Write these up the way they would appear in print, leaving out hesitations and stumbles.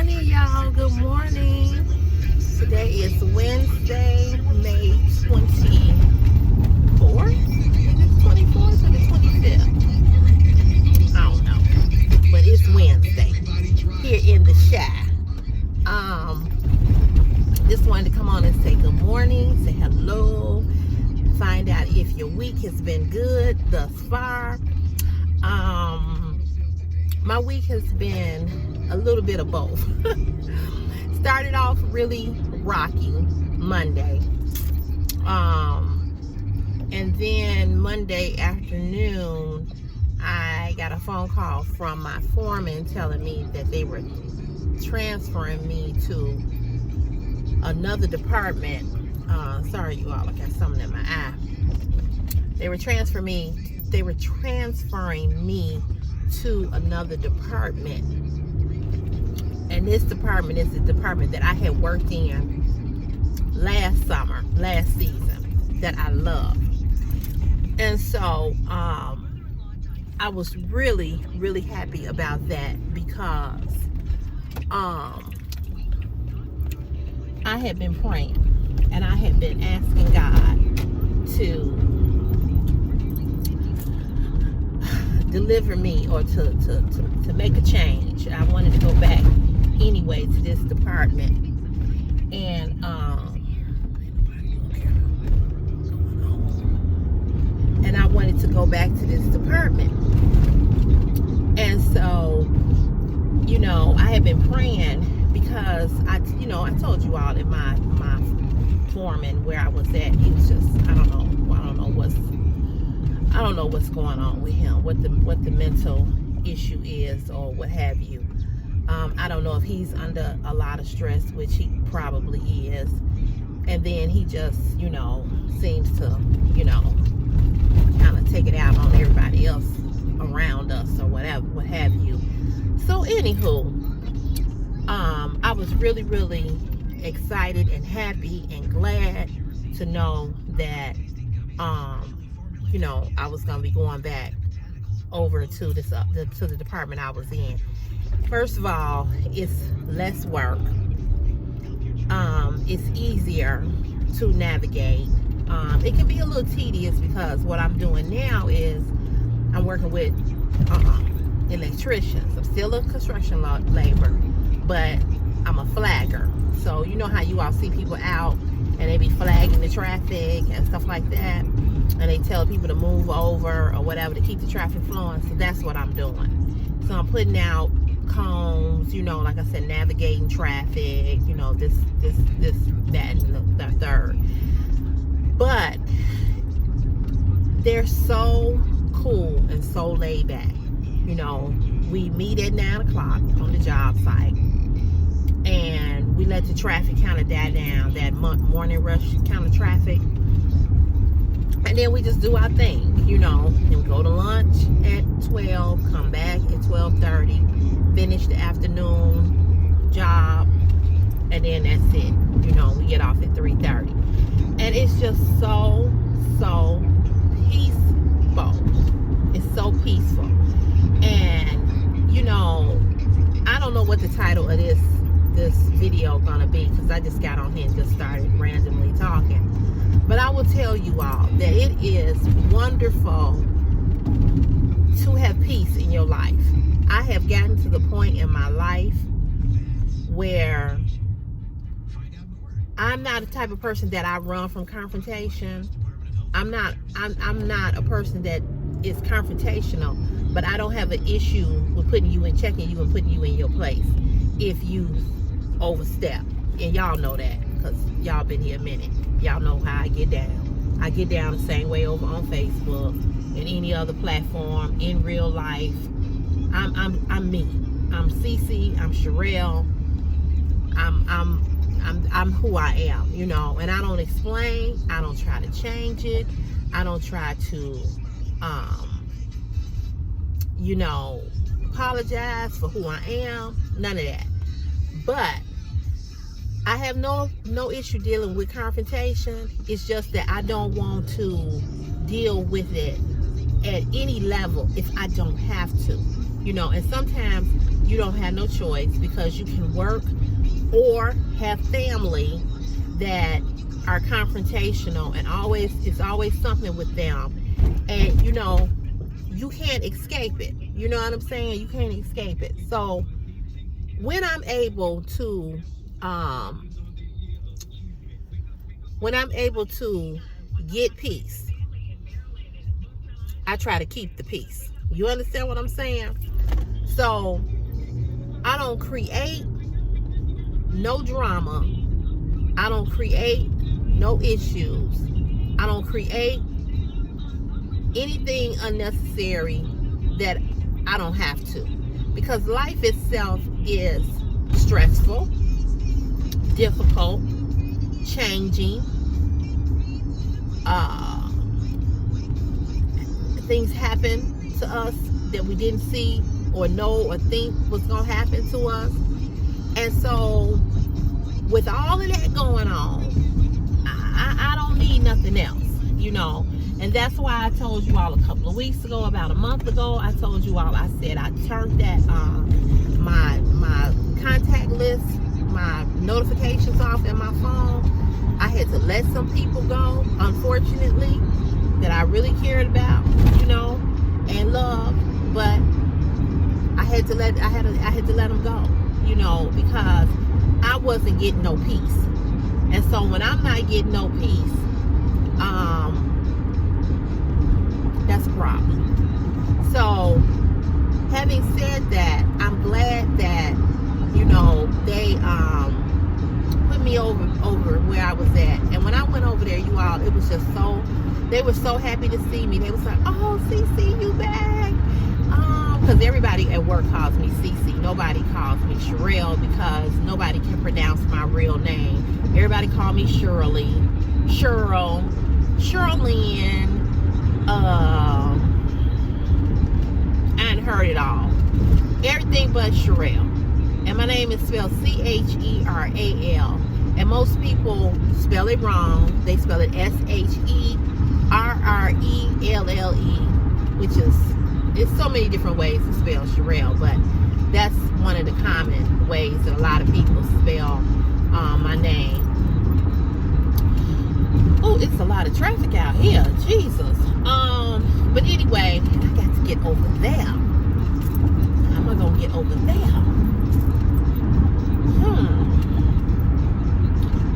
morning, y'all. Good morning. Today is Wednesday, May 24th. Is it the 24th or the 25th? I don't know. But it's Wednesday here in the Chi. Just wanted to come on and say good morning, say hello, find out if your week has been good thus far. My week has been a little bit of both. Started off really rocky Monday. And then Monday afternoon, I got a phone call from my foreman telling me that they were transferring me to another department. Sorry, you all, I got something in my eye. They were transferring me to another department, and this department is the department that I had worked in last season, that I loved. And so I was really happy about that, because I had been praying and I had been asking God to deliver me, or to make a change. I wanted to go back anyway to this department, and I wanted to go back to this department. And so, I had been praying, because I told you all that my foreman, where I was at, he was just, I don't know what's going on with him, what the mental issue is, or what have you. I don't know if he's under a lot of stress, which he probably is, and then he just seems to kind of take it out on everybody else around us, or whatever, what have you. So anywho, I was really excited and happy and glad to know that I was going to be going back over to this to the department I was in. First of all, it's less work. It's easier to navigate. It can be a little tedious, because what I'm doing now is I'm working with electricians. I'm still a construction labor, but I'm a flagger. So you know how you all see people out and they be flagging the traffic and stuff like that, and they tell people to move over or whatever to keep the traffic flowing. So that's what I'm doing. So I'm putting out cones, like I said, navigating traffic, this, that, and the third. But they're so cool and so laid back. We meet at 9 o'clock on the job site, and we let the traffic kind of die down, that morning rush kind of traffic. And then we just do our thing, and we go to lunch at 12, come back at 12:30, finish the afternoon job, and then that's it. We get off at 3:30. And it's just so peaceful. It's so peaceful. And, I don't know what the title of this video gonna be, because I just got on here and just started randomly talking. But I will tell you all that it is wonderful to have peace in your life. I have gotten to the point in my life where I'm not the type of person that I run from confrontation. I'm not a person that is confrontational, but I don't have an issue with checking you and putting you in your place if you overstep. And y'all know that, because y'all been here a minute. Y'all know how I get down. I get down the same way over on Facebook and any other platform, in real life. I'm me. I'm Cece. I'm Sherelle. I'm who I am, and I don't explain. I don't try to change it. I don't try to, apologize for who I am. None of that. But I have no issue dealing with confrontation. It's just that I don't want to deal with it at any level if I don't have to. And sometimes you don't have no choice, because you can work or have family that are confrontational, and it's always something with them, and you can't escape it. You know what I'm saying? You can't escape it. So when I'm able to get peace, I try to keep the peace. You understand what I'm saying? So I don't create no drama. I don't create no issues. I don't create anything unnecessary that I don't have to. Because life itself is stressful, difficult, changing. Things happen to us that we didn't see or know or think was going to happen to us. And so with all of that going on, I don't need nothing else, And that's why I told you all a couple of weeks ago, about a month ago, I told you all, I said I turned that my contact list, my notifications off in my phone. I had to let some people go, unfortunately, that I really cared about, and love, but I had to let them go, because I wasn't getting no peace. And so when I'm not getting no peace, that's a problem. So having said that, I'm glad that they put me over where I was at. And when I went over there, you all, it was just they were so happy to see me. They was like, oh, Cece, you back. Because everybody at work calls me Cece. Nobody calls me Sherelle, because nobody can pronounce my real name. Everybody call me Shirley, Cheryl, Sherlyn. I ain't heard it all. Everything but Sherelle. And my name is spelled Cheral. And most people spell it wrong. They spell it Sherrelle, which it's so many different ways to spell Sherelle, but that's one of the common ways that a lot of people spell my name. Oh, it's a lot of traffic out here. Jesus. But anyway, I got to get over there. How am I gonna get over there?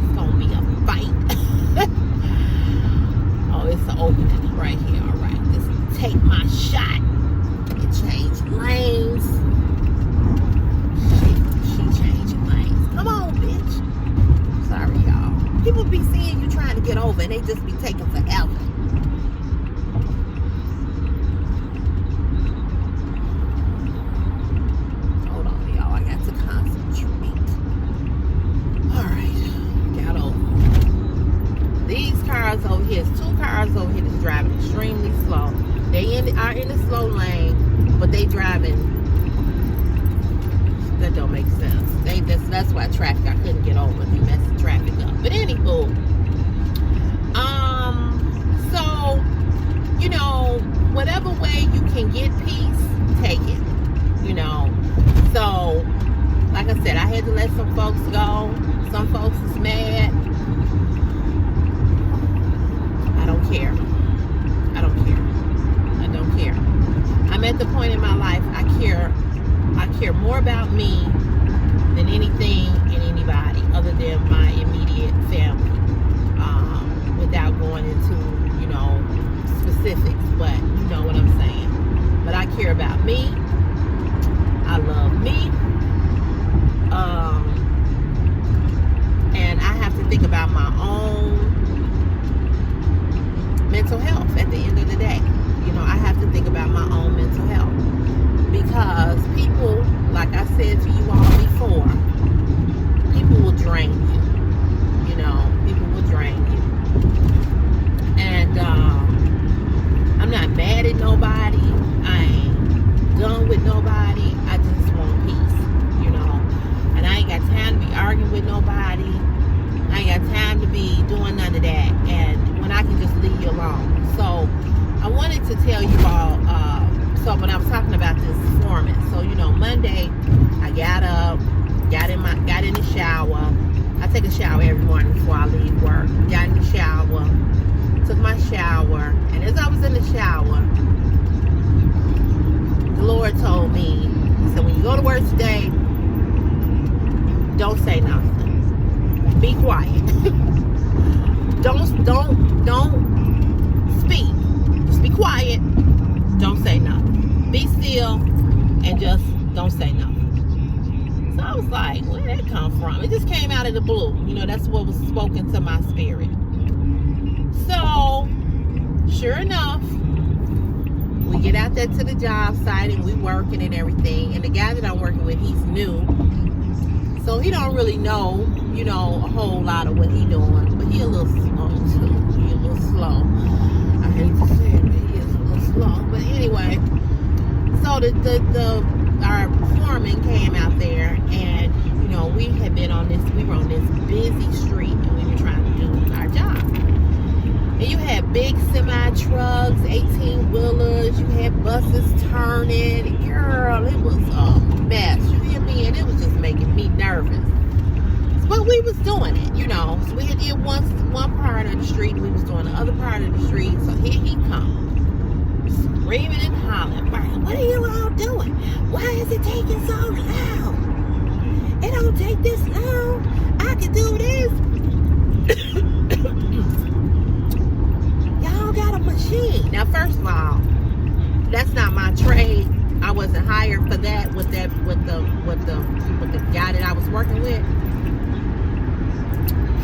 It's gonna be a fight. Oh, it's an opening right here. All right, just take my shot and change lanes. She changing lanes. Come on, bitch. Sorry, y'all. People be seeing you trying to get over, and they just be taking forever. Hold on, y'all. I got to concentrate. All right, got over. These cars over here, it's 2 cars over here that's driving extremely slow. They are in the slow lane, but they driving. That don't make sense. That's why traffic, I couldn't get over. They messed the traffic up. But anywho, so whatever way you can get peace, take it. So like I said, I had to let some folks go. Some folks is mad. I don't care. I don't care. I'm at the point in my life, I care more about me than anything and anybody other than my immediate family, without going into specifics, but you know what I'm saying. But I care about me. I love me, and I have to think about my own mental health at the end of the day. I have to think about my own mental health, because people, like I said to you all before, people will drain you. People will drain you. And I'm not mad at nobody. I ain't done with I take a shower every morning before I leave work. Got in the shower, took my shower, and as I was in the shower, the Lord told me, he said, when you go to work today, don't say nothing. Be quiet. don't speak. Just be quiet. Don't say nothing. Be still and just don't say nothing. So I was like, where did that come from? It just came out of the blue. You know, that's what was spoken to my spirit. So, sure enough, we get out there to the job site and we working and everything. And the guy that I'm working with, he's new. So he don't really know, you know, a whole lot of what he doing. But he a little slow too. He a little slow. I hate to say it, but he is a little slow. But anyway, so our foreman came out there, and you know, we were on this busy street, and we were trying to do our job. And you had big semi trucks, 18-wheelers, you had buses turning. Girl, it was a mess. You hear me? And it was just making me nervous. But we was doing it, you know. So we had did one part of the street, and we was doing the other part of the street. So here he comes, screaming and hollering. What are you all doing? Why is it taking so long? It don't take this long. I can do this. Y'all got a machine. Now, first of all, that's not my trade. I wasn't hired for that with the guy that I was working with.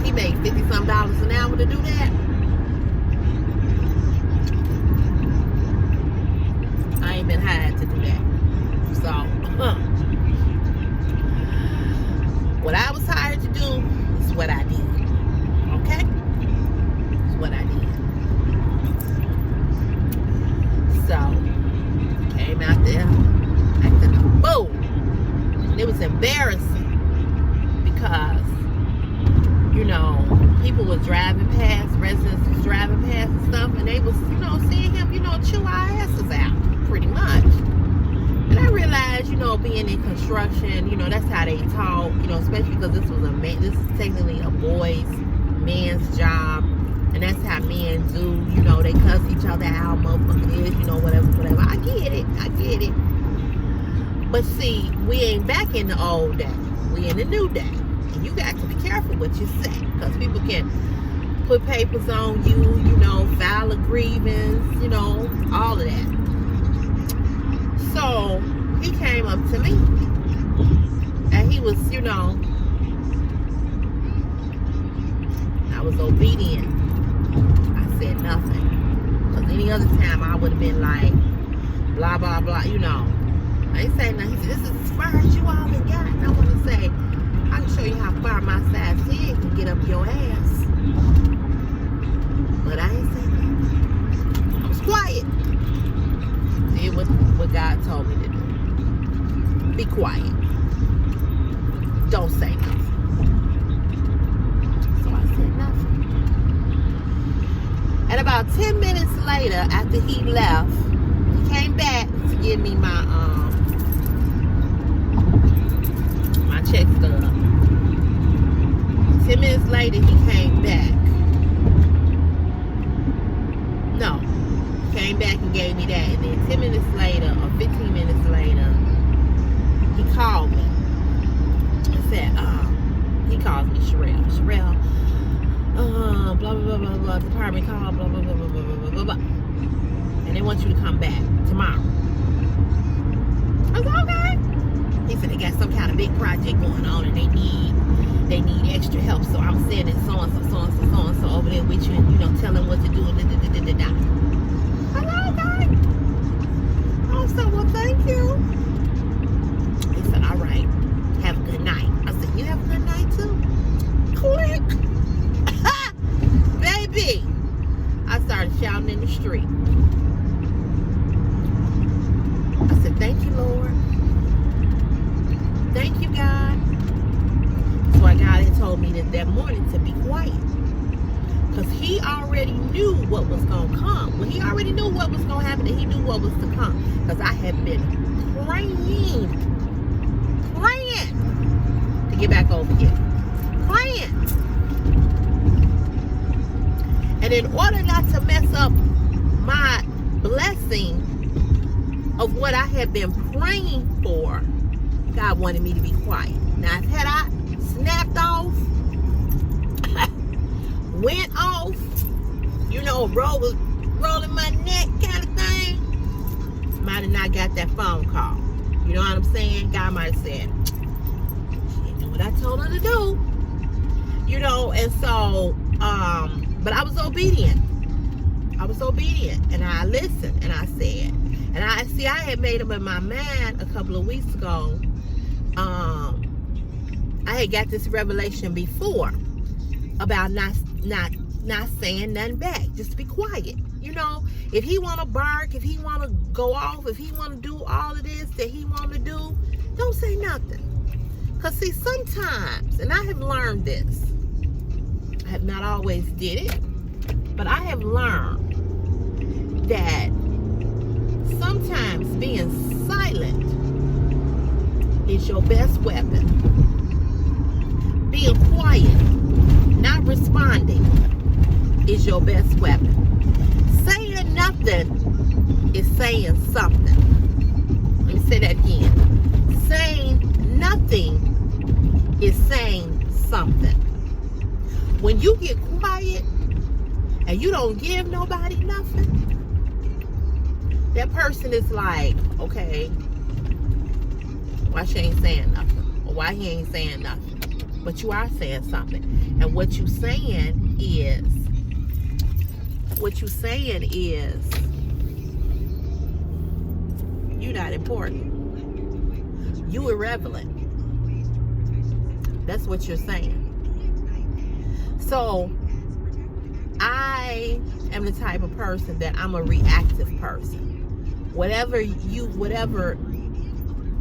He made $50-some an hour to do that. I ain't been hired to do that. So, what I was hired to do is what I did. Okay? It's what I did. So, came out there, acting a fool. And it was embarrassing because, you know, people were driving past, residents was driving past and stuff, and they was, you know, seeing him, you know, chew our asses out, pretty much. And I realized, you know, being in construction, you know, that's how they talk, you know, especially because this is technically a man's job, and that's how men do, you know, they cuss each other out, motherfucker this, you know, whatever. I get it. But see, we ain't back in the old day. We in the new day. And you got to be careful what you say, because people can put papers on you, you know, file a grievance, you know, all of that. So he came up to me, and he was, you know, I was obedient. I said nothing, because any other time I would have been like, blah, blah, blah, you know. I ain't saying nothing. He said, this is as far as you all have got. And I want to say, I can show you how far my size head can get up your ass. But I ain't saying nothing. I was quiet. Did what God told me to do. Be quiet. Don't say nothing. So I said nothing. And about 10 minutes later, after he left, he came back to give me my check stub. 10 minutes later, he came back. No, came back and gave me that. And then 10 minutes later, or 15 minutes later, he called me and said, he calls me Sherelle, blah, blah, blah, blah, blah, department call, blah, blah, blah, blah, blah, blah, blah, blah. And they want you to come back tomorrow. I was like, okay. He said they got some kind of big project going on, and they need extra help. So I'm sending so-and-so over there with you, and, you know, tell them what to do. I said, okay. I said, well, thank you. He said, all right, have a good night. I said, you have a good night too? Quick. Baby. I started shouting in the street. I said, thank you, Lord. Thank you, God. So God had told me that morning to be quiet. Because he already knew what was going to come. Well, he already knew what was going to happen, and he knew what was to come. Because I had been praying to get back over here. praying. And in order not to mess up my blessing of what I had been praying for, God wanted me to be quiet. Now, had I snapped off, went off, rolling my neck kind of thing, might have not got that phone call. You know what I'm saying? God might have said, she didn't do what I told her to do. And so, but I was obedient. And I listened, and I said, and I had made up in my mind a couple of weeks ago. I had got this revelation before about not saying nothing back, just to be quiet. If he want to bark, if he want to go off, if he want to do all of this that he want to do, don't say nothing. Because see, sometimes, and I have learned this, I have not always did it, but I have learned that sometimes being silent is your best weapon. Being quiet, not responding, is your best weapon. Saying nothing is saying something. Let me say that again. Saying nothing is saying something. When you get quiet and you don't give nobody nothing, that person is like, okay, why she ain't saying nothing? Or why he ain't saying nothing? But you are saying something. And what you saying is, you're not important. You irrelevant. That's what you're saying. So, I am the type of person that I'm a reactive person. Whatever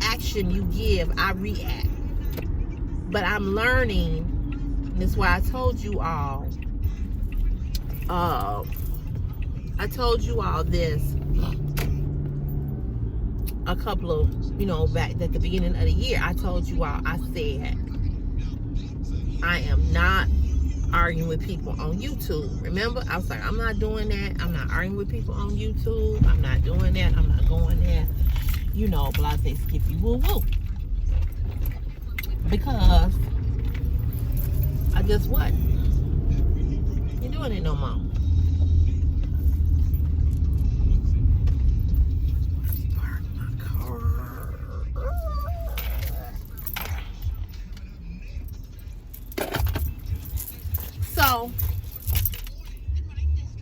action you give, I react. But I'm learning, and that's why I told you all this a couple of, back at the beginning of the year. I told you all, I said, I am not arguing with people on YouTube. Remember? I was like, I'm not doing that. I'm not arguing with people on YouTube. I'm not doing that. I'm not going there. But I say skippy woo woo. Because I just what? You're doing it no more. Park my car. So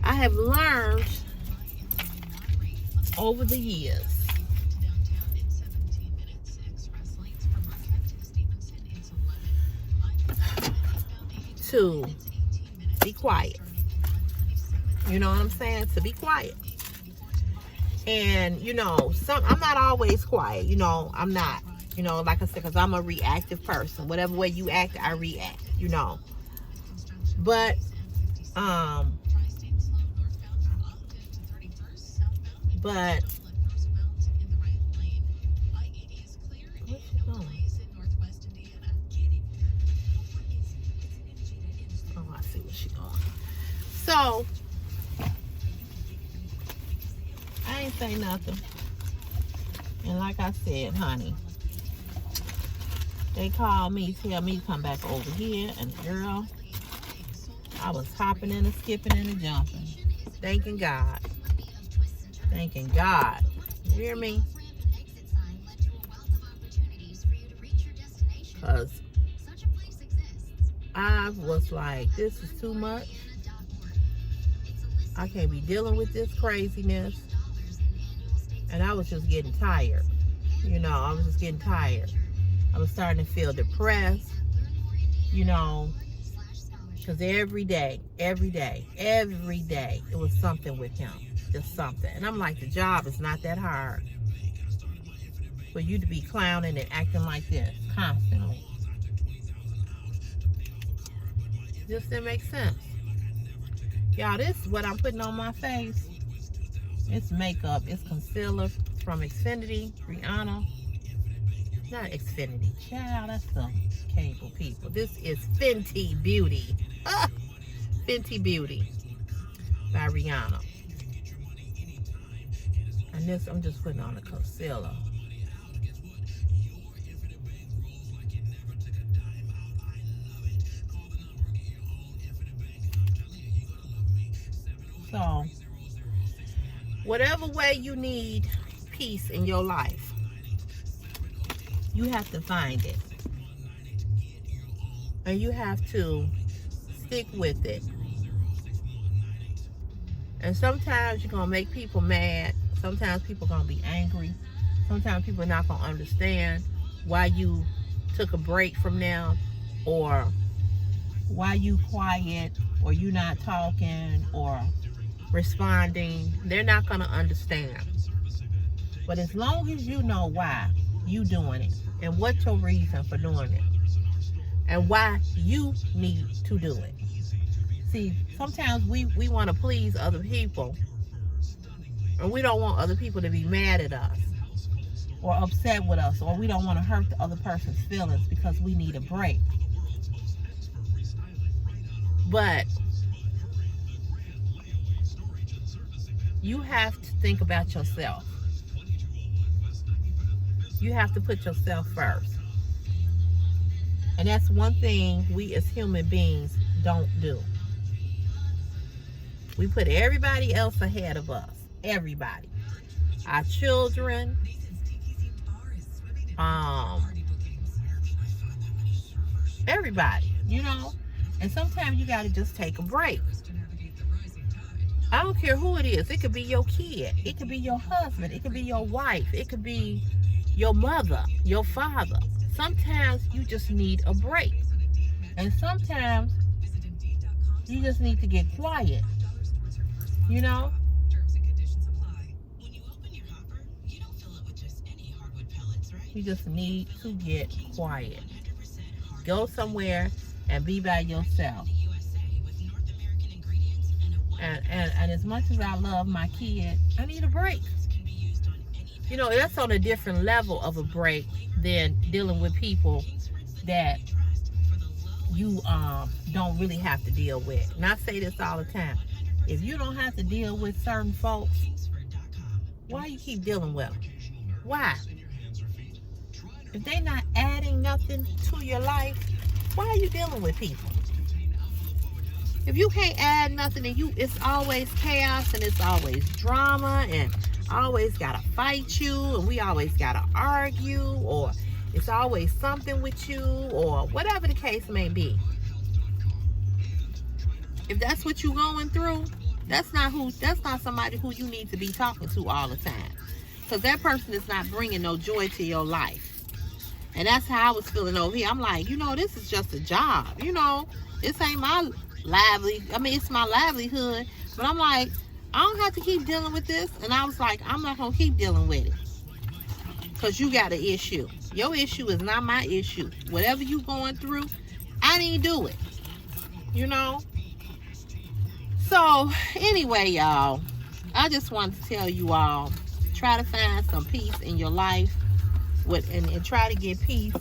I have learned over the years to be quiet. You know what I'm saying? To be quiet. And, I'm not always quiet. I'm not. Like I said, because I'm a reactive person. Whatever way you act, I react. But, where's she going? Oh, I see where she's going. So, I ain't say nothing. And like I said, honey, they called me, tell me to come back over here, and girl, I was hopping and a skipping and a jumping. Thanking God. Thanking God. You hear me? Because I was like, this is too much. I can't be dealing with this craziness. And I was just getting tired. I was just getting tired. I was starting to feel depressed, because every day, it was something with him. Just something. And I'm like, the job is not that hard for you to be clowning and acting like this constantly. Just didn't make sense. Y'all, this is what I'm putting on my face. It's makeup. It's concealer from Xfinity, Rihanna. Not Xfinity. Child, that's the cable people. This is Fenty Beauty. Fenty Beauty by Rihanna. And this, I'm just putting on a concealer. So, whatever way you need peace in your life, you have to find it. And you have to stick with it. And sometimes you're going to make people mad. Sometimes people are going to be angry. Sometimes people are not going to understand why you took a break from them, or why you quiet, or you not talking, or responding. They're not going to understand. But as long as you know why you doing it, and what's your reason for doing it, and why you need to do it. See, sometimes we want to please other people, and we don't want other people to be mad at us or upset with us, or we don't want to hurt the other person's feelings because we need a break. But you have to think about yourself. You have to put yourself first. And that's one thing we as human beings don't do. We put everybody else ahead of us. Everybody. Our children. Everybody, you know. And sometimes you got to just take a break. I don't care who it is. It could be your kid. It could be your husband. It could be your wife. It could be your mother, your father. Sometimes you just need a break. And sometimes you just need to get quiet. You know? You just need to get quiet. Go somewhere and be by yourself. And as much as I love my kid, I need a break. You know, that's on a different level of a break than dealing with people that you don't really have to deal with. And I say this all the time. If you don't have to deal with certain folks, why you keep dealing with them? Why? If they're not adding nothing to your life, why are you dealing with people? If you can't add nothing and it's always chaos and it's always drama and always gotta fight you and we always gotta argue, or it's always something with you, or whatever the case may be. If that's what you're going through, that's not somebody who you need to be talking to all the time. Because that person is not bringing no joy to your life. And that's how I was feeling over here. I'm like, you know, this is just a job. You know, this ain't my it's my livelihood. But I'm like, I don't have to keep dealing with this. And I was like, I'm not going to keep dealing with it. Because you got an issue. Your issue is not my issue. Whatever you going through, I didn't do it. You know? So, anyway, y'all, I just wanted to tell you all, try to find some peace in your life. And try to get peace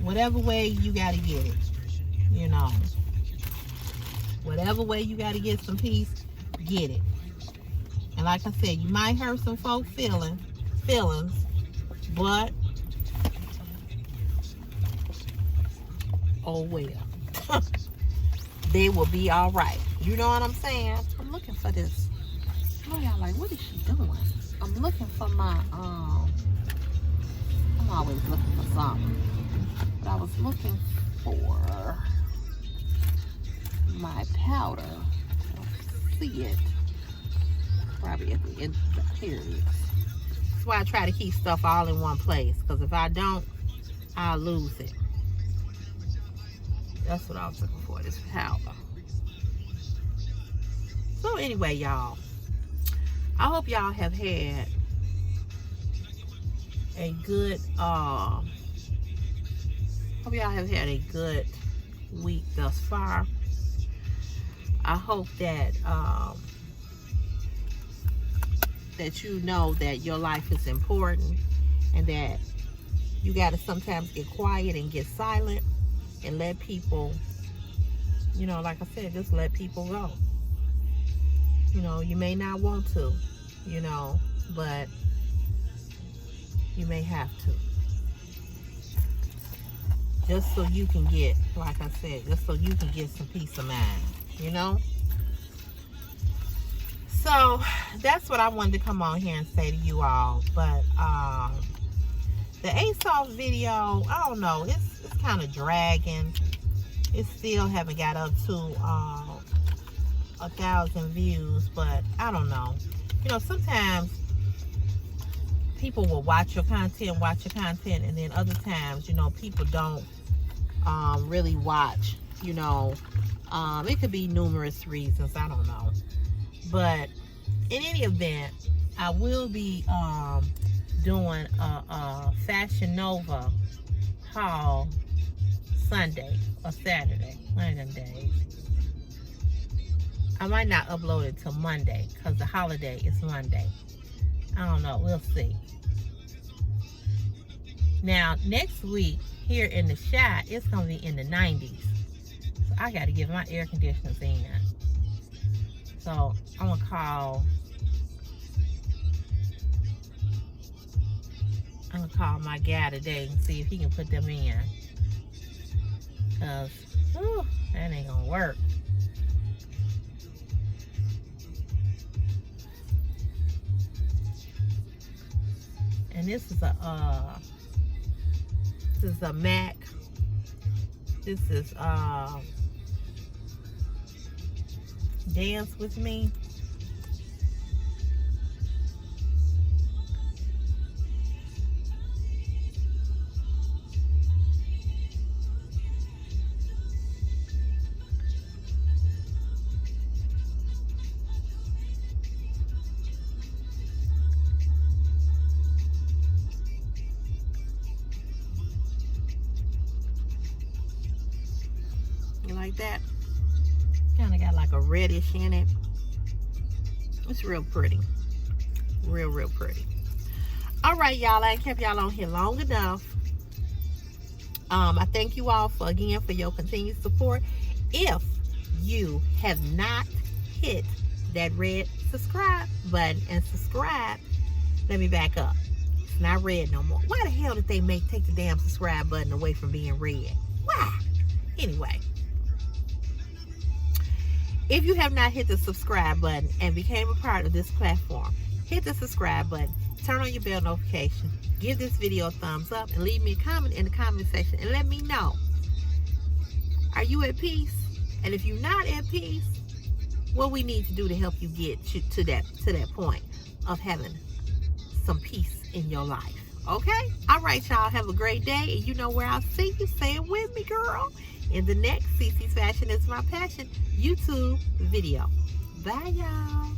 whatever way you got to get it. You know, whatever way you got to get some peace, get it. And like I said, you might hurt some folk feelings, but oh well. They will be all right. You know what I'm saying? I'm looking for this. Oh, y'all like, what is she doing? I'm looking for my I'm always looking for something. But I was looking for my powder. I don't see it. Probably at the end. Here it is. That's why I try to keep stuff all in one place. Because if I don't, I'll lose it. That's what I was looking for, this powder. So anyway, y'all. I hope y'all have had a good week thus far. I hope that that you know that your life is important and that You got to sometimes get quiet and get silent and let people, you know, like I said, just let people go. You know, you may not want to, you know, but you may have to. Just so you can get, like I said, just so you can get some peace of mind, you know? So, that's what I wanted to come on here and say to you all. But, the ASOS video, I don't know, it's kind of dragging. It still haven't got up to 1,000 views, but I don't know. You know, sometimes people will watch your content, and then other times, you know, people don't really watch, you know. It could be numerous reasons, I don't know. But in any event, I will be doing a Fashion Nova haul Sunday or Saturday, one of them days. I might not upload it till Monday because the holiday is Monday. I don't know, we'll see. Now, next week here in the Chi, it's going to be in the 90s. So I got to get my air conditioners in. So I'm going to call my guy today and see if he can put them in. Because, that ain't going to work. And this is a Mac. This is Dance With Me. Like that. Kind of got like a reddish in it. It's real pretty. Real pretty. All right, y'all. I kept y'all on here long enough. I thank you all for your continued support. If you have not hit that red subscribe button and subscribe, let me back up. It's not red no more. Why the hell did they take the damn subscribe button away from being red? Why? Anyway. If you have not hit the subscribe button and became a part of this platform, hit the subscribe button, turn on your bell notification, give this video a thumbs up, and leave me a comment in the comment section and let me know. Are you at peace? And if you're not at peace, what we need to do to help you get to that point of having some peace in your life. Okay? All right, y'all. Have a great day. And you know where I'll see you. Say it with me, girl. In the next CC's Fashion is My Passion YouTube video. Bye, y'all.